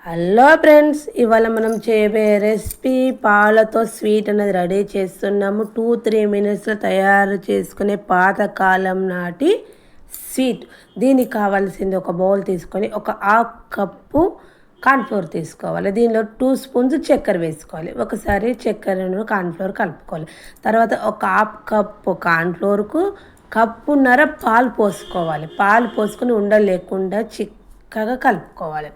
Hello friends, ఇవాళ మనం చేయబోయే రెసిపీ పాలతో స్వీట్ అనేది రెడీ చేస్తున్నాము. 2-3 మినిట్స్లో తయారు చేసుకునే పాతకాలం నాటి స్వీట్. దీనికి కావాల్సింది ఒక బౌల్ తీసుకొని ఒక హాఫ్ కప్పు కార్న్ఫ్లోర్ తీసుకోవాలి. దీనిలో 2 స్పూన్స్ చక్కెర వేసుకోవాలి. ఒకసారి చక్కెరను కార్న్ఫ్లోర్ కలుపుకోవాలి. తర్వాత ఒక హాఫ్ కప్పు కార్న్ఫ్లోర్కు కప్పున్నర పాలు పోసుకోవాలి. పాలు పోసుకొని ఉండలు లేకుండా చిక్కగా కలుపుకోవాలి.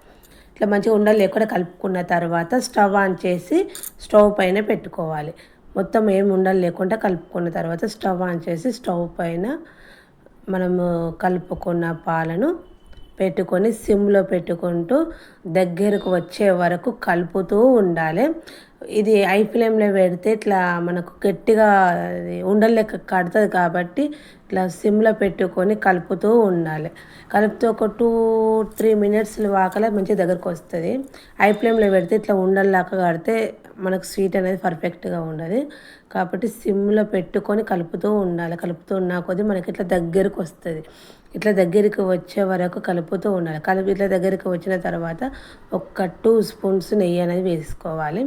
ఇట్లా మంచిగా ఉండలు లేకుండా కలుపుకున్న తర్వాత స్టవ్ ఆన్ చేసి స్టవ్ పైన పెట్టుకోవాలి. మొత్తం ఏం ఉండలు లేకుండా కలుపుకున్న తర్వాత స్టవ్ ఆన్ చేసి స్టవ్ పైన మనము కలుపుకున్న పాలను పెట్టుకొని సిమ్లో పెట్టుకుంటూ దగ్గరకు వచ్చే వరకు కలుపుతూ ఉండాలి. ఇది హై ఫ్లేమ్లో పెడితే ఇట్లా మనకు గట్టిగా ఉండలు లెక్క కడుతుంది కాబట్టి ఇట్లా సిమ్లో పెట్టుకొని కలుపుతూ ఉండాలి. కలుపుతూ ఒక 2-3 మినిట్స్లు వాకలే మంచి దగ్గరకు వస్తుంది. హై ఫ్లేమ్లో పెడితే ఇట్లా ఉండల్లాగా కడితే మనకు స్వీట్ అనేది పర్ఫెక్ట్గా ఉండదు. కాబట్టి సిమ్లో పెట్టుకొని కలుపుతూ ఉండాలి. కలుపుతూ ఉన్నా కొద్దీ మనకి ఇట్లా దగ్గరకు వస్తుంది. ఇట్లా దగ్గరికి వచ్చే వరకు కలుపుతూ ఉండాలి. ఇట్లా దగ్గరికి వచ్చిన తర్వాత ఒక 2 స్పూన్స్ నెయ్యి అనేది వేసుకోవాలి.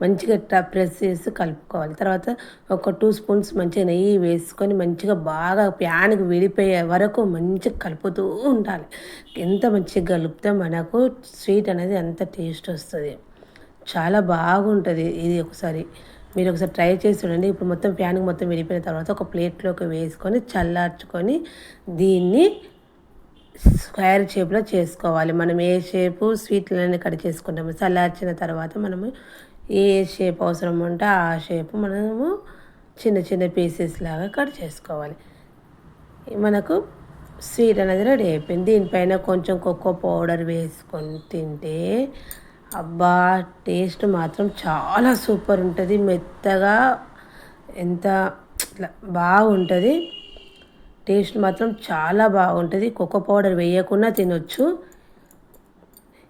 మంచిగా ఇట్లా ప్రెస్ చేసి కలుపుకోవాలి. తర్వాత ఒక 2 స్పూన్స్ మంచిగా నెయ్యి వేసుకొని మంచిగా బాగా ప్యాన్కి విడిపోయే వరకు మంచిగా కలుపుతూ ఉండాలి. ఎంత మంచిగా కలిపితే మనకు స్వీట్ అనేది అంత టేస్ట్ వస్తుంది. చాలా బాగుంటుంది. ఇది మీరు ఒకసారి ట్రై చేసి చూడండి. ఇప్పుడు మొత్తం ప్యాన్కి మొత్తం విడిపోయిన తర్వాత ఒక ప్లేట్లోకి వేసుకొని చల్లార్చుకొని దీన్ని స్క్వేర్ షేప్లో చేసుకోవాలి. మనం ఏ షేపు స్వీట్లన్నీ కట్ చేసుకుంటాము. చల్లార్చిన తర్వాత మనము ఏ షేప్ అవసరం ఉంటే ఆ షేపు మనము చిన్న చిన్న పీసెస్ లాగా కట్ చేసుకోవాలి. మనకు స్వీట్ అనేది రెడీ అయిపోయింది. దీనిపైన కొంచెం కోకో పౌడర్ వేసుకొని తింటే అబ్బా టేస్ట్ మాత్రం చాలా సూపర్ ఉంటుంది. మెత్తగా ఎంత ఇట్లా బాగుంటుంది. టేస్ట్ మాత్రం చాలా బాగుంటుంది. కోకో పౌడర్ వేయకుండా తినొచ్చు.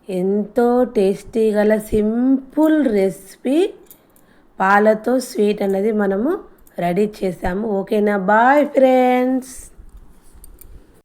ఎంతో టేస్టీ గల సింపుల్ రెసిపీ పాలతో స్వీట్ అనేది మనము రెడీ చేసాము. ఓకేనా? Bye friends.